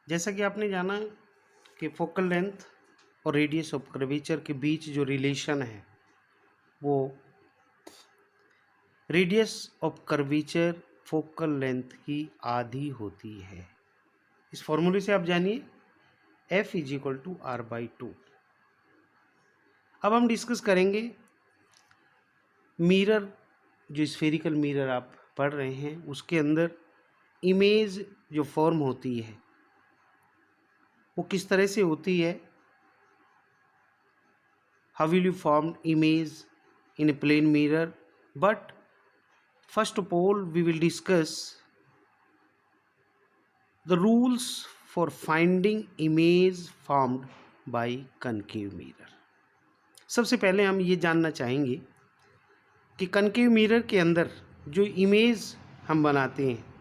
जैसा कि आपने जाना कि फोकल लेंथ और रेडियस ऑफ कर्वेचर के बीच जो रिलेशन है वो radius of curvature focal length की आधी होती है। इस फॉर्मूले से आप जानिए F is equal to R/2। अब हम डिस्कस करेंगे मिरर, जो स्फेरिकल मिरर आप पढ़ रहे हैं उसके अंदर इमेज जो फॉर्म होती है वो किस तरह से होती है। How will you form image in a plane mirror, but first of all we will discuss the rules for finding image formed by concave mirror. सबसे पहले हम ये जानना चाहेंगे कि कनकेव मिरर के अंदर जो इमेज हम बनाते हैं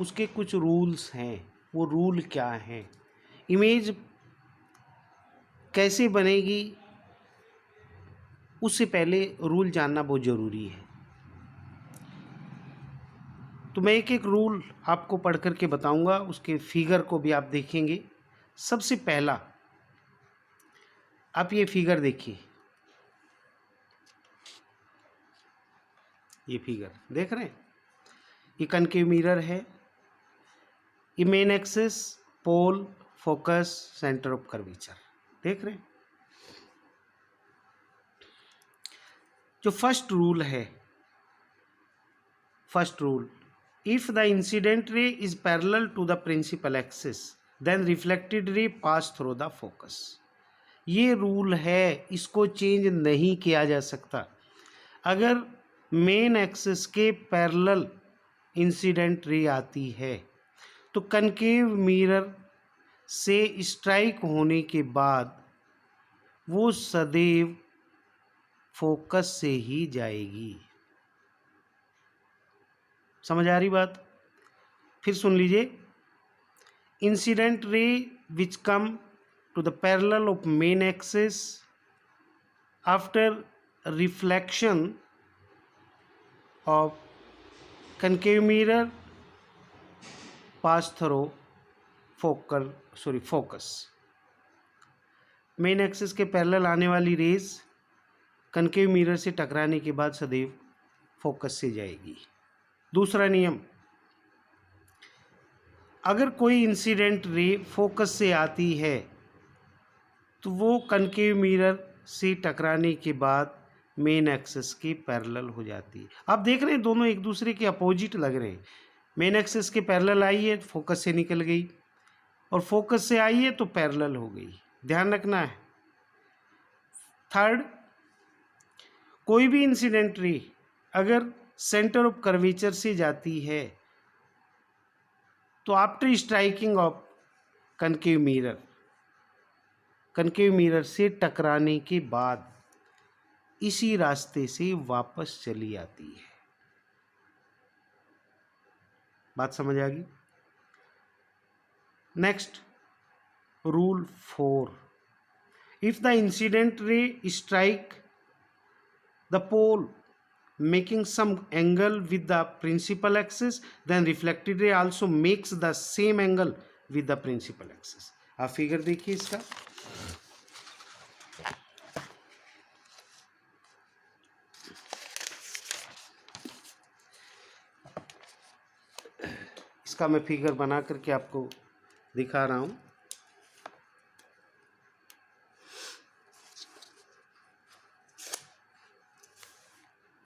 उसके कुछ रूल्स हैं। वो रूल क्या हैं, इमेज कैसे बनेगी, उससे पहले रूल जानना बहुत ज़रूरी है। तो मैं एक एक रूल आपको पढ़ करके बताऊंगा, उसके फिगर को भी आप देखेंगे। सबसे पहला, आप ये फिगर देखिए, ये फिगर देख रहे हैं, ये कनकेव मिरर है। ये main axis, pole, focus, centre of curvature, देख रहे हैं। जो फर्स्ट रूल है, first rule, if the incident ray is parallel to the principal axis then reflected ray pass through the focus. ये रूल है, इसको चेंज नहीं किया जा सकता। अगर मेन एक्सिस के पैरेलल इंसिडेंट रे आती है तो कनकेव मिरर से स्ट्राइक होने के बाद वो सदैव फोकस से ही जाएगी। समझ आ रही बात? फिर सुन लीजिए, incident ray which come to the parallel of main axis after reflection of concave mirror pass through focus. Main axis के पैरेलल आने वाली रेज कनकेव मिरर से टकराने के बाद सदैव फोकस से जाएगी। दूसरा नियम, अगर कोई इंसिडेंट रे फोकस से आती है तो वो कनकेव मिरर से टकराने के बाद मेन एक्सिस के पैरेलल हो जाती है। आप देख रहे हैं दोनों एक दूसरे के अपोजिट लग रहे हैं। मेन एक्सिस के पैरेलल आई है, फोकस से निकल गई, और फोकस से आई है तो पैरेलल हो गई। ध्यान रखना है। थर्ड, कोई भी इंसिडेंट रे अगर सेंटर ऑफ कर्वेचर से जाती है तो after striking off concave mirror से टकराने के बाद इसी रास्ते से वापस चली आती है। बात समझ आ गई? Next, rule 4, if the incident ray strike the pole making some angle with the principal axis then reflected ray also makes the same angle with the principal axis। आप फिगर देखिए इसका, मैं फिगर बना करके आपको दिखा रहा हूं।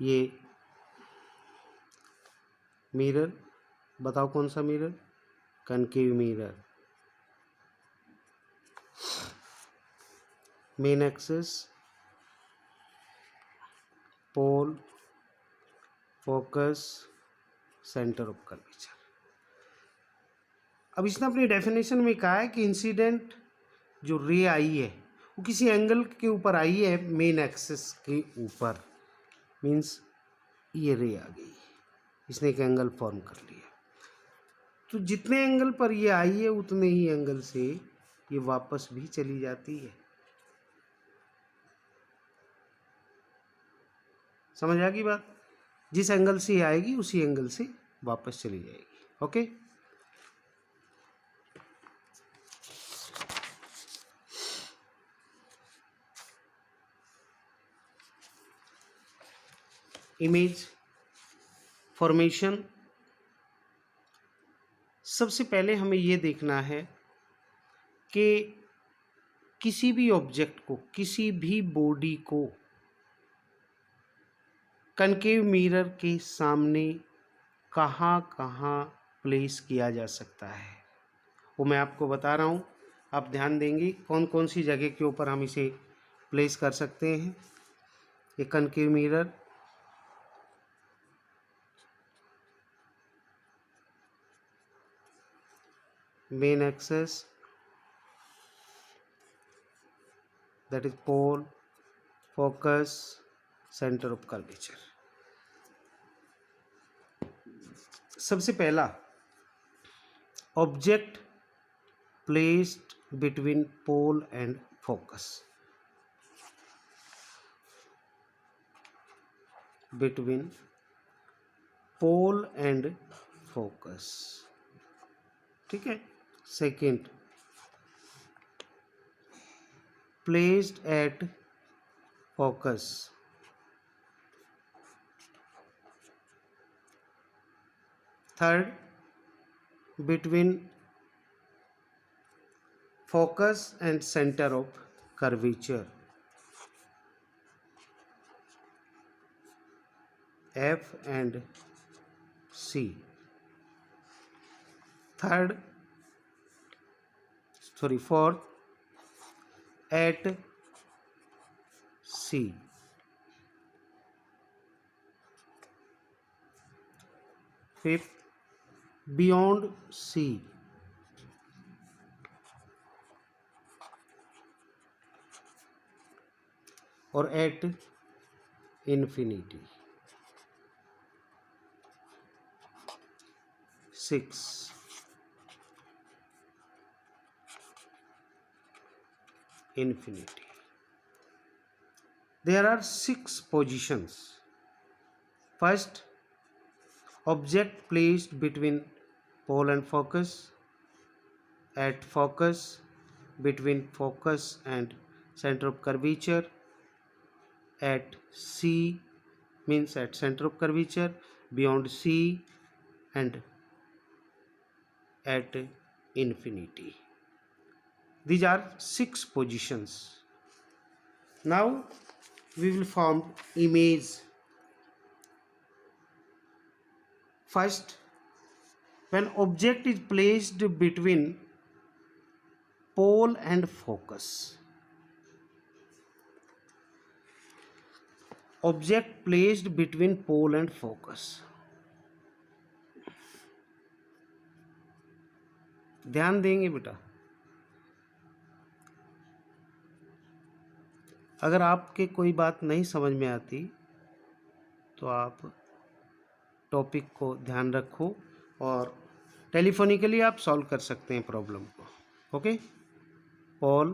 ये मिरर, बताओ कौन सा mirror? Concave mirror. Main axis, pole, focus, centre of curvature. अब इसने अपनी डेफिनेशन में कहा है कि इंसिडेंट जो रे आई है वो किसी एंगल के ऊपर आई है, मेन एक्सिस के ऊपर, मीन्स ये रे आ गई, इसने एक एंगल फॉर्म कर लिया। तो जितने एंगल पर ये आई है उतने ही एंगल से ये वापस भी चली जाती है। समझ आ गई बात? जिस एंगल से आएगी उसी एंगल से वापस चली जाएगी। Okay, image formation. सबसे पहले हमें ये देखना है कि किसी भी ऑब्जेक्ट को, किसी भी बॉडी को कनकेव मिरर के सामने कहाँ कहाँ प्लेस किया जा सकता है, वो मैं आपको बता रहा हूँ। आप ध्यान देंगे कौन कौन सी जगह के ऊपर हम इसे प्लेस कर सकते हैं। ये concave mirror, main axis, that is pole, focus, center of curvature। सबसे पहला, object placed between pole and focus, between pole and focus, ठीक है। Second, placed at focus, third, between focus and center of curvature, F and C, fourth, at C, fifth, beyond C, और at infinity, 6, infinity। There are 6 positions. First, object placed between pole and focus, at focus, between focus and center of curvature, at C means at center of curvature, beyond C, and at infinity. These are 6 positions. Now we will form image. First, when object is placed between pole and focus, object placed between pole and focus, ध्यान देंगे बेटा। अगर आपके कोई बात नहीं समझ में आती तो आप टॉपिक को ध्यान रखो और टेलीफोनिकली आप सॉल्व कर सकते हैं प्रॉब्लम को। Okay, pole,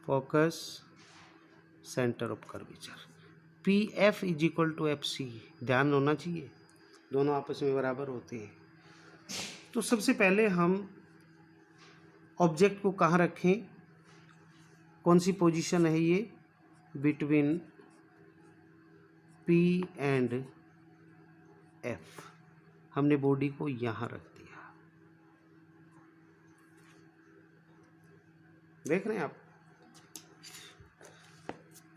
focus, centre of curvature, P F is equal to F C, ध्यान होना चाहिए, दोनों आपस में बराबर होते हैं। तो सबसे पहले हम ऑब्जेक्ट को कहाँ रखें, कौन सी पोजीशन है ये, बिटवीन पी एंड एफ। हमने बॉडी को यहाँ रख दिया, देख रहे हैं आप,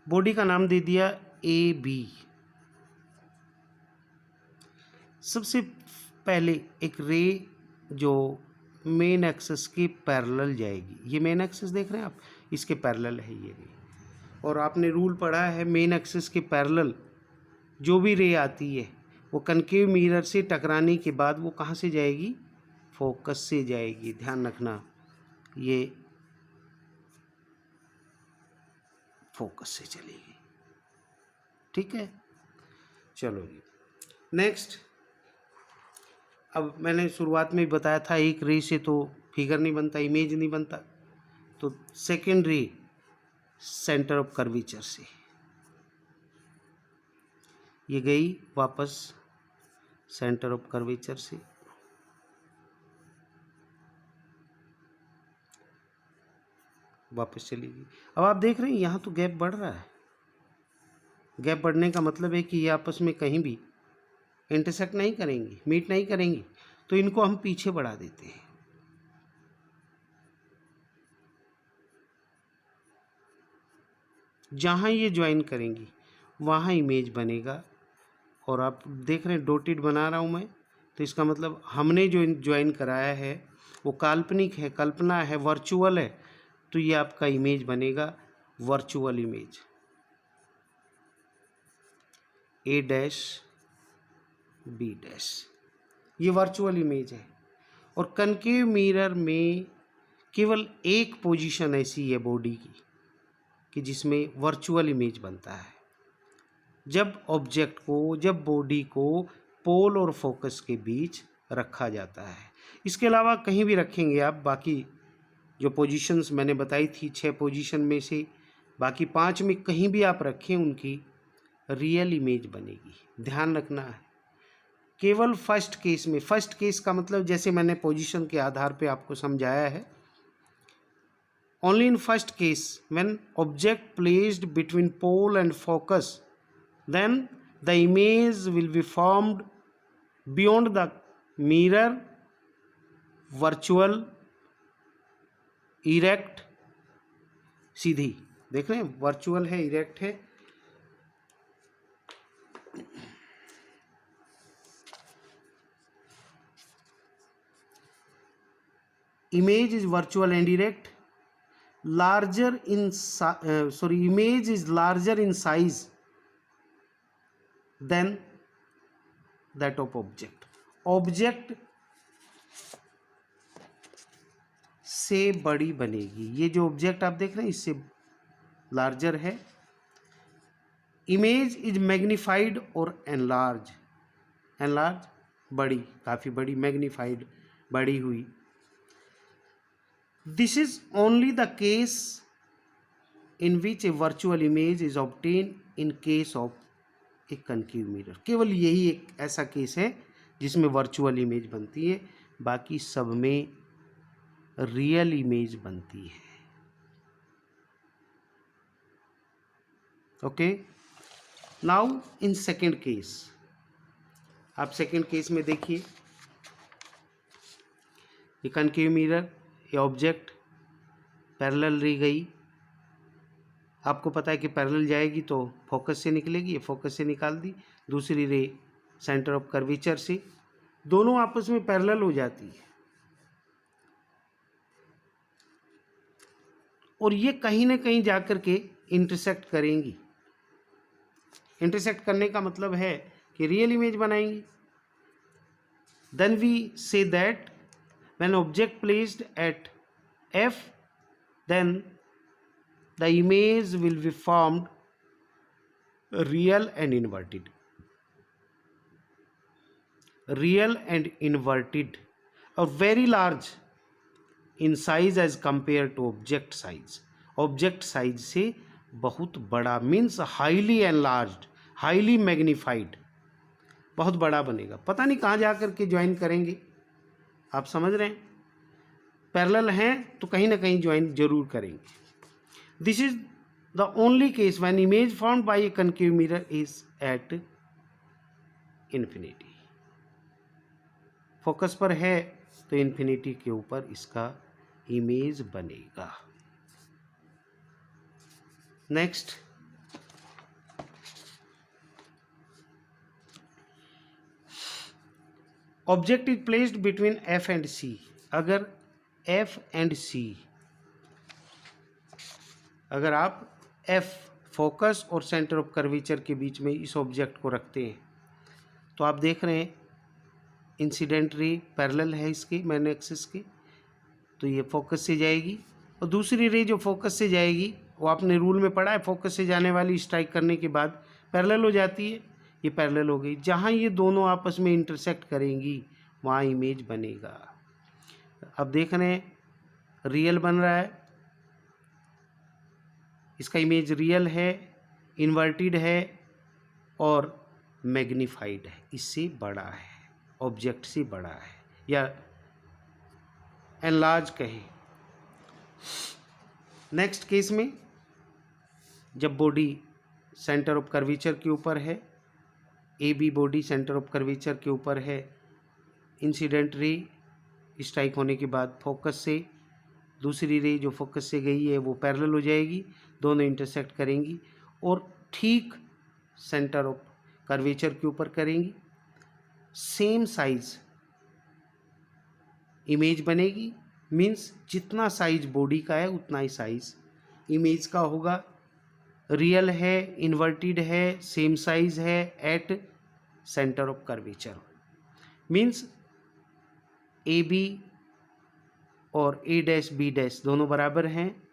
बॉडी का नाम दे दिया ए बी। सबसे पहले एक रे जो मेन एक्सिस के पैरेलल जाएगी, ये मेन एक्सिस देख रहे हैं आप, इसके पैरेलल है ये रे। और आपने रूल पढ़ा है, मेन एक्सिस के पैरेलल जो भी रे आती है वो कनकेव मिरर से टकराने के बाद वो कहाँ से जाएगी, फोकस से जाएगी। ध्यान रखना, ये फोकस से चलेगी, ठीक है। चलो जी, नेक्स्ट। अब मैंने शुरुआत में बताया था एक रे से तो फिगर नहीं बनता, इमेज नहीं बनता, तो सेकेंड रे सेंटर ऑफ कर्वेचर से ये गई वापस सेंटर ऑफ कर्वेचर से, वापस चली गई। अब आप देख रहे हैं यहाँ तो गैप बढ़ रहा है, गैप बढ़ने का मतलब है कि ये आपस में कहीं भी इंटरसेक्ट नहीं करेंगी, मीट नहीं करेंगी, तो इनको हम पीछे बढ़ा देते हैं। जहाँ ये ज्वाइन करेंगी वहाँ इमेज बनेगा। और आप देख रहे हैं डॉटेड बना रहा हूँ मैं, तो इसका मतलब हमने जो ज्वाइन कराया है वो काल्पनिक है, कल्पना है, वर्चुअल है, तो ये आपका इमेज बनेगा virtual image A dash B dash, ये वर्चुअल इमेज है। और कनकेव मिरर में केवल एक पोजीशन ऐसी है बॉडी की कि जिसमें वर्चुअल इमेज बनता है, जब ऑब्जेक्ट को, जब बॉडी को पोल और फोकस के बीच रखा जाता है। इसके अलावा कहीं भी रखेंगे आप, बाकी जो पोजीशंस मैंने बताई थी 6 पोजीशन में से बाकी 5 में कहीं भी आप रखें, उनकी रियल इमेज बनेगी। ध्यान रखना है केवल फर्स्ट केस में। फर्स्ट केस का मतलब जैसे मैंने पोजीशन के आधार पे आपको समझाया है, only in first case when object placed between pole and focus, then the image will be formed beyond the mirror, virtual, erect, सीधी। देख रहे हैं वर्चुअल है, इरेक्ट है। image is virtual and erect, larger in image is larger in size than that of object, object से बड़ी बनेगी। ये जो ऑब्जेक्ट आप देख रहे हैं इससे लार्जर है। इमेज इज मैग्नीफाइड और एनलार्ज, एनलार्ज बड़ी, काफ़ी बड़ी, मैग्नीफाइड बड़ी हुई। This is only the case in which A virtual image is obtain in case of A concave mirror. केवल यही एक ऐसा केस है जिसमें वर्चुअल इमेज बनती है, बाकी सब में रियल इमेज बनती है। Okay, now in second case, आप सेकेंड केस में देखिए, ये कनकेव मिरर, ये ऑब्जेक्ट पैरेलल रे गई। आपको पता है कि पैरेलल जाएगी तो फोकस से निकलेगी, ये फोकस से निकाल दी, दूसरी रे सेंटर ऑफ कर्वेचर से, दोनों आपस में पैरेलल हो जाती है। और ये कहीं ना कहीं जाकर के इंटरसेक्ट करेंगी। इंटरसेक्ट करने का मतलब है कि रियल इमेज बनाएंगी। Then we say that when object placed at F, then the image will be formed real and inverted, real and inverted, और very large in size as compare to object size. Object size से बहुत बड़ा, means highly enlarged, highly magnified, बहुत बड़ा बनेगा। पता नहीं कहाँ जा कर के ज्वाइन करेंगे, आप समझ रहे हैं। पैरेलल हैं तो कहीं ना कहीं ज्वाइन जरूर करेंगे। This is the only case when image formed by a concave mirror is at infinity. Focus पर है तो इन्फिनिटी के ऊपर इसका इमेज बनेगा। Next, object is placed between F and C. अगर एफ एंड सी, अगर आप एफ फोकस और सेंटर ऑफ कर्वेचर के बीच में इस ऑब्जेक्ट को रखते हैं, तो आप देख रहे हैं इंसिडेंट रे पैरेलल है इसके मेन एक्सिस के, तो ये फोकस से जाएगी, और दूसरी रे जो फोकस से जाएगी वो आपने रूल में पढ़ा है, फोकस से जाने वाली स्ट्राइक करने के बाद पैरेलल हो जाती है, ये पैरेलल हो गई। जहाँ ये दोनों आपस में इंटरसेक्ट करेंगी वहाँ इमेज बनेगा। अब देख रहे हैं रियल बन रहा है, इसका इमेज रियल है, इन्वर्टेड है और मैग्नीफाइड है, इससे बड़ा है, ऑब्जेक्ट से बड़ा है, या एनलार्ज कहें। नेक्स्ट केस में जब बॉडी सेंटर ऑफ कर्वेचर के ऊपर है, A B body centre of curvature के ऊपर है। इंसिडेंट रे स्ट्राइक होने के बाद फोकस से दूसरी रे जो फोकस से गई है वो पैरेलल हो जाएगी, दोनों इंटरसेक्ट करेंगी और ठीक सेंटर ऑफ कर्वेचर के ऊपर करेंगी। सेम साइज इमेज बनेगी, मीन्स जितना साइज बॉडी का है उतना ही साइज इमेज का होगा। रियल है, इन्वर्टेड है, सेम साइज है at centre of curvature, means A B और ए डैश बी डैश दोनों बराबर हैं।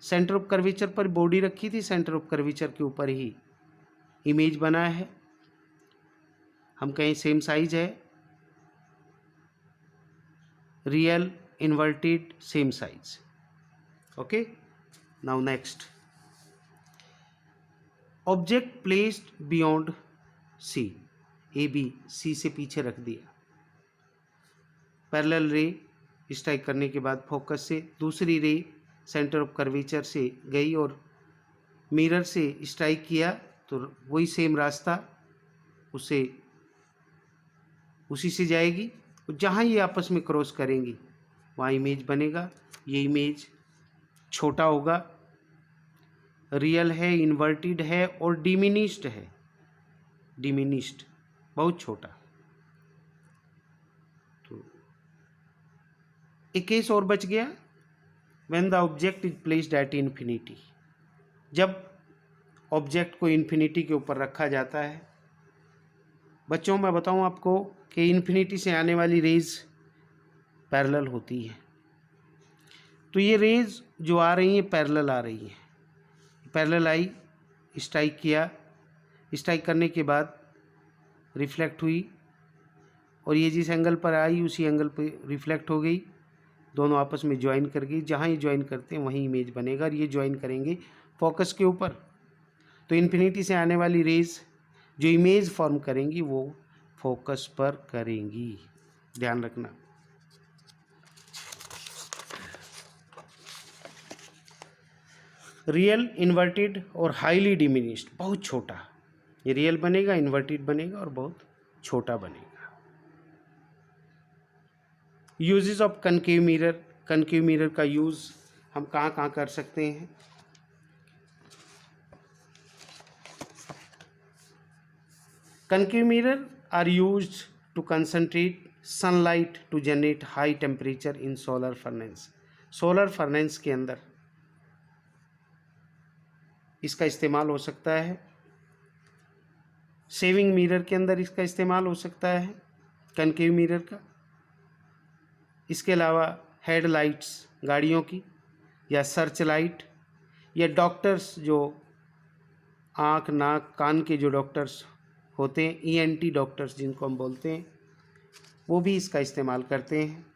सेंटर ऑफ कर्वेचर पर बॉडी रखी थी, सेंटर ऑफ कर्वेचर के ऊपर ही इमेज बना है। हम कहें सेम साइज है, real, inverted, same size. Okay, now next, object placed beyond C, A B C से पीछे रख दिया। पैरेलल रे स्ट्राइक करने के बाद फोकस से दूसरी रे सेंटर ऑफ कर्वेचर से गई और मिरर से स्ट्राइक किया तो वही सेम रास्ता उसी से जाएगी। जहाँ ये आपस में क्रॉस करेंगी वहाँ इमेज बनेगा। ये इमेज छोटा होगा, रियल है, इन्वर्टेड है और डिमिनिश्ड है। डिमिनिश्ड बहुत छोटा। तो एक केस और बच गया, when the object is placed at infinity, जब ऑब्जेक्ट को इन्फिनिटी के ऊपर रखा जाता है। बच्चों मैं बताऊं आपको कि इन्फिनिटी से आने वाली रेज पैरेलल होती है, तो ये रेज जो आ रही हैं पैरेलल आ रही हैं। पैरेलल आई, स्ट्राइक किया, स्ट्राइक करने के बाद रिफ्लेक्ट हुई और ये जिस एंगल पर आई उसी एंगल पे रिफ्लेक्ट हो गई, दोनों आपस में ज्वाइन कर गई। जहाँ ये ज्वाइन करते हैं वहीं इमेज बनेगा और ये ज्वाइन करेंगे फोकस के ऊपर। तो इन्फिनिटी से आने वाली रेज जो इमेज फॉर्म करेंगी वो फोकस पर करेंगी, ध्यान रखना। रियल, इन्वर्टेड और हाईली डिमिनिश्ड, बहुत छोटा। ये रियल बनेगा, इन्वर्टेड बनेगा और बहुत छोटा बनेगा। Uses of concave mirror, concave mirror का यूज़ हम कहाँ कहाँ कर सकते हैं। Concave mirror are used to concentrate sunlight to generate high temperature in solar furnace. Solar furnace के अंदर इसका इस्तेमाल हो सकता है। सेविंग मिरर के अंदर इसका इस्तेमाल हो सकता है कनकेव मिरर का। इसके अलावा हेडलाइट्स गाड़ियों की या सर्च लाइट या डॉक्टर्स जो आँख नाक कान के जो डॉक्टर्स होते हैं, ENT डॉक्टर्स जिनको हम बोलते हैं, वो भी इसका इस्तेमाल करते हैं।